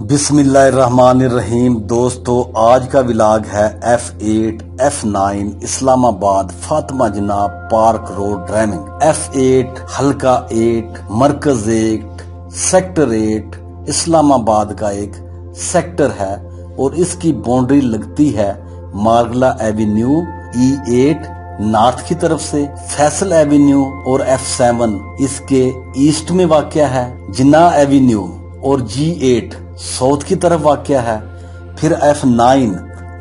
बिस्मिल्लाहिर्रहमानिर्रहीम। दोस्तों, आज का व्लॉग है F8 F9 इस्लाम आबाद फातिमा जिन्ना पार्क रोड ड्राइविंग। F8 हल्का 8 मरकज 8 सेक्टर 8 इस्लाम आबाद का एक सेक्टर है और इसकी बाउंड्री लगती है मार्गला एवेन्यू E8 नॉर्थ की तरफ से, फैसल एवेन्यू और F7 इसके ईस्ट में वाक़या है, जिन्ना एवेन्यू और G8 साउथ की तरफ वाक़या है। फिर F9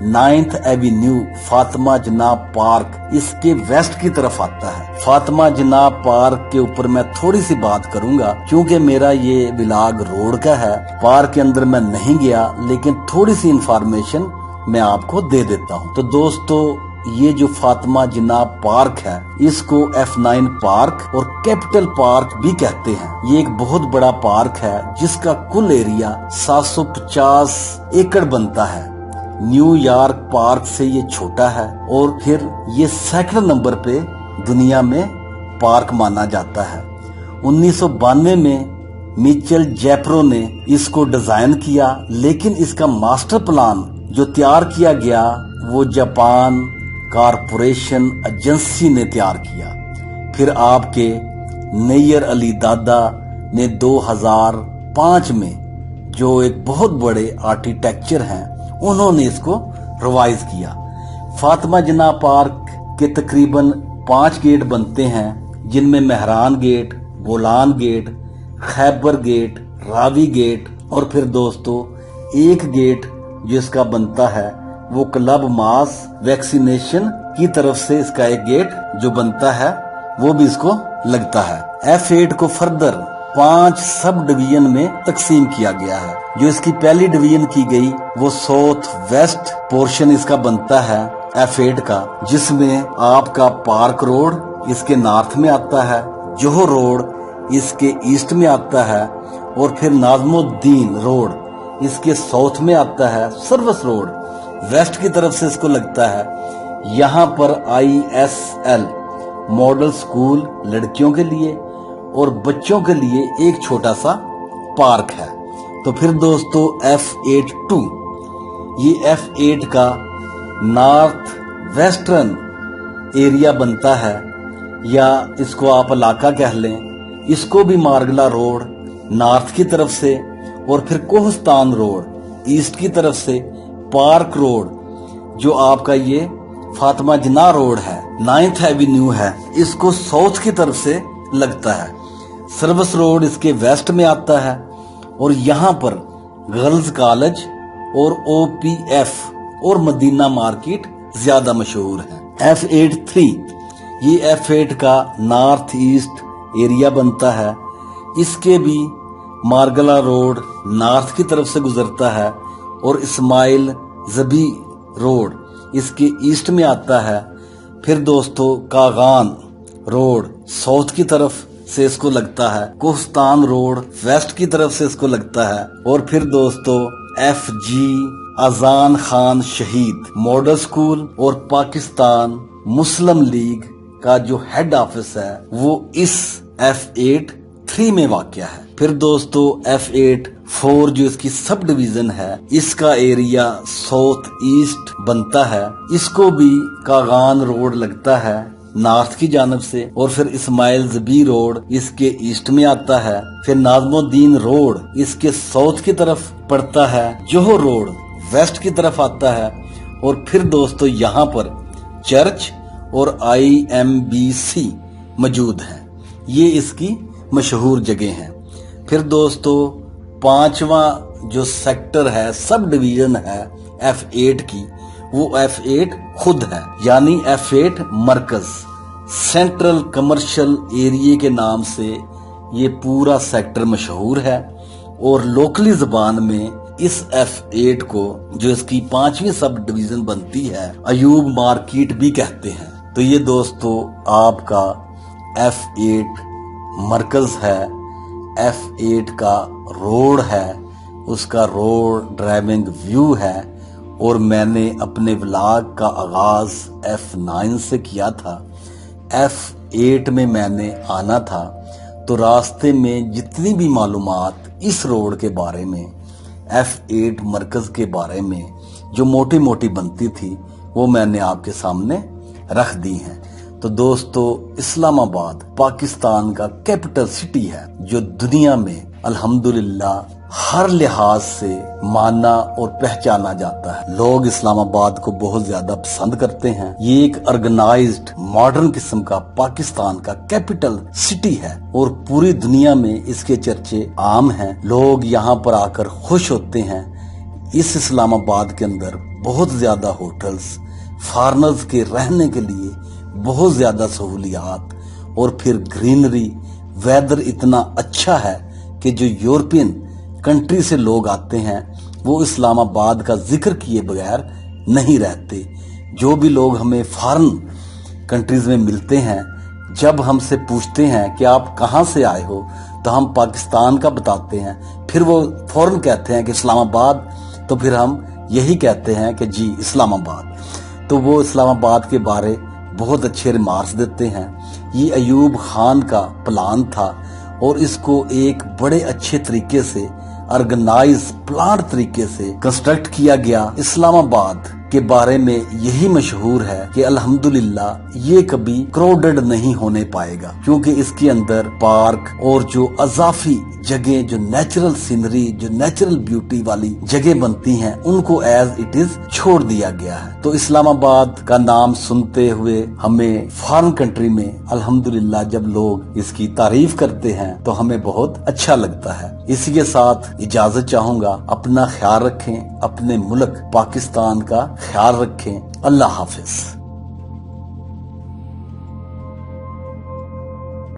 9th एवेन्यू फातिमा जिन्ना पार्क इसके वेस्ट की तरफ आता है। फातिमा जिन्ना पार्क के ऊपर मैं थोड़ी सी बात करूंगा क्योंकि मेरा ये व्लॉग रोड का है। पार्क के अंदर मैं नहीं गया, लेकिन थोड़ी सी इंफॉर्मेशन मैं आपको दे देता हूँ। तो दोस्तों, ये जो फातिमा जिन्ना पार्क है इसको F9 पार्क और कैपिटल पार्क भी कहते हैं। ये एक बहुत बड़ा पार्क है जिसका कुल एरिया 750 एकड़ बनता है। न्यूयॉर्क पार्क से ये छोटा है और फिर ये सेकंड नंबर पे दुनिया में पार्क माना जाता है। 1992 में मिचेल जैपरो ने इसको डिजाइन किया, लेकिन इसका मास्टर प्लान जो तैयार किया गया वो जापान कारपोरेशन एजेंसी ने तैयार किया। फिर आपके नैयर अली दादा ने 2005 में, जो एक बहुत बड़े आर्किटेक्चर हैं, उन्होंने इसको रिवाइज किया। फातिमा जिन्ना पार्क के तकरीबन 5 गेट बनते हैं, जिनमें Mehran gate, Bolan gate, Khyber gate, Ravi gate और फिर दोस्तों एक गेट जो इसका बनता है वो क्लब मास वैक्सीनेशन की तरफ से इसका एक गेट जो बनता है वो भी इसको लगता है। F8 को फर्दर 5 सब डिवीजन में तकसीम किया गया है। जो इसकी पहली डिवीजन की गई वो साउथ वेस्ट पोर्शन इसका बनता है F8 का, जिसमें आपका पार्क रोड इसके नॉर्थ में आता है, जोहर रोड इसके ईस्ट में आता है और फिर नाजमुद्दीन रोड इसके साउथ में आता है, सर्विस रोड वेस्ट की तरफ से इसको लगता है। यहाँ पर ISL मॉडल स्कूल लड़कियों के लिए और बच्चों के लिए एक छोटा सा पार्क है। तो फिर दोस्तों F8 ये F8 का नॉर्थ वेस्टर्न एरिया बनता है, या इसको आप इलाका कह लें। इसको भी मार्गला रोड नॉर्थ की तरफ से और फिर कोहस्तान रोड ईस्ट की तरफ से, पार्क रोड जो आपका ये फातिमा जिन्ना रोड है 9th एवेन्यू है, इसको साउथ की तरफ से लगता है। सर्विस रोड इसके वेस्ट में आता है और यहाँ पर गर्ल्स कॉलेज और OPF और मदीना मार्केट ज्यादा मशहूर है। F8 ये F8 का नॉर्थ ईस्ट एरिया बनता है। इसके भी मार्गला रोड नॉर्थ की तरफ से गुजरता है और इस्माइल जबी रोड इसके ईस्ट में आता है। फिर दोस्तों कागान रोड साउथ की तरफ से इसको लगता है, कोहस्तान रोड वेस्ट की तरफ से इसको लगता है और फिर दोस्तों FG अजान खान शहीद मॉडल स्कूल और पाकिस्तान मुस्लिम लीग का जो हेड ऑफिस है वो इस F8 में वाक़या है। फिर दोस्तों F8 4 जो इसकी सब डिवीजन है, इसका एरिया साउथ ईस्ट बनता है। इसको भी कागान रोड लगता है नॉर्थ की जानब से और फिर इस्माइल जबी रोड इसके ईस्ट में आता है। फिर नाजमुद्दीन रोड इसके साउथ की तरफ पड़ता है, जोहर रोड वेस्ट की तरफ आता है और फिर दोस्तों यहाँ पर चर्च और IMBC मौजूद है। ये इसकी मशहूर जगह हैं। फिर दोस्तों 5वां जो सेक्टर है, सब डिवीजन है F8 की, वो F8 खुद है, यानी F8 मरकज सेंट्रल कमर्शियल एरिया के नाम से ये पूरा सेक्टर मशहूर है और लोकली जुबान में इस F8 को, जो इसकी 5वीं सब डिवीजन बनती है, अयूब मार्केट भी कहते हैं। तो ये दोस्तों आपका F8 मरकज है, F8 का रोड है, उसका रोड ड्राइविंग व्यू है और मैंने अपने व्लॉग का आगाज F9 से किया था। F8 में मैंने आना था तो रास्ते में जितनी भी मालूमात इस रोड के बारे में F8 मरकज के बारे में जो मोटी मोटी बनती थी वो मैंने आपके सामने रख दी हैं। तो दोस्तों, इस्लामाबाद पाकिस्तान का कैपिटल सिटी है जो दुनिया में अल्हम्दुलिल्लाह हर लिहाज से माना और पहचाना जाता है। लोग इस्लामाबाद को बहुत ज्यादा पसंद करते हैं। ये एक ऑर्गेनाइज्ड मॉडर्न किस्म का पाकिस्तान का कैपिटल सिटी है और पूरी दुनिया में इसके चर्चे आम हैं। लोग यहाँ पर आकर खुश होते हैं। इस इस्लामाबाद के अंदर बहुत ज्यादा होटल्स, फॉरेनर्स के रहने के लिए बहुत ज्यादा सहूलियात और फिर ग्रीनरी, वेदर इतना अच्छा है कि जो यूरोपियन कंट्री से लोग आते हैं वो इस्लामाबाद का जिक्र किए बगैर नहीं रहते। जो भी लोग हमें फॉरेन कंट्रीज में मिलते हैं, जब हमसे पूछते हैं कि आप कहाँ से आए हो तो हम पाकिस्तान का बताते हैं, फिर वो फौरन कहते हैं कि इस्लामाबाद, तो फिर हम यही कहते हैं कि जी इस्लामाबाद। तो वो इस्लामाबाद के बारे बहुत अच्छे रिमार्क्स देते हैं। ये अयूब खान का प्लान था और इसको एक बड़े अच्छे तरीके से ऑर्गेनाइज प्लान तरीके से कंस्ट्रक्ट किया गया। इस्लामाबाद के बारे में यही मशहूर है कि अल्हम्दुलिल्लाह ये कभी क्राउडेड नहीं होने पाएगा, क्योंकि इसके अंदर पार्क और जो अजाफी जगह, जो नेचुरल सीनरी, जो नेचुरल ब्यूटी वाली जगह बनती हैं, उनको एज इट इज छोड़ दिया गया है। तो इस्लामाबाद का नाम सुनते हुए हमें फॉरेन कंट्री में अल्हम्दुलिल्लाह जब लोग इसकी तारीफ करते हैं तो हमें बहुत अच्छा लगता है। इसी के साथ इजाजत चाहूंगा। अपना ख्याल रखें, अपने मुल्क पाकिस्तान का ख्याल रखें। अल्लाह हाफिज।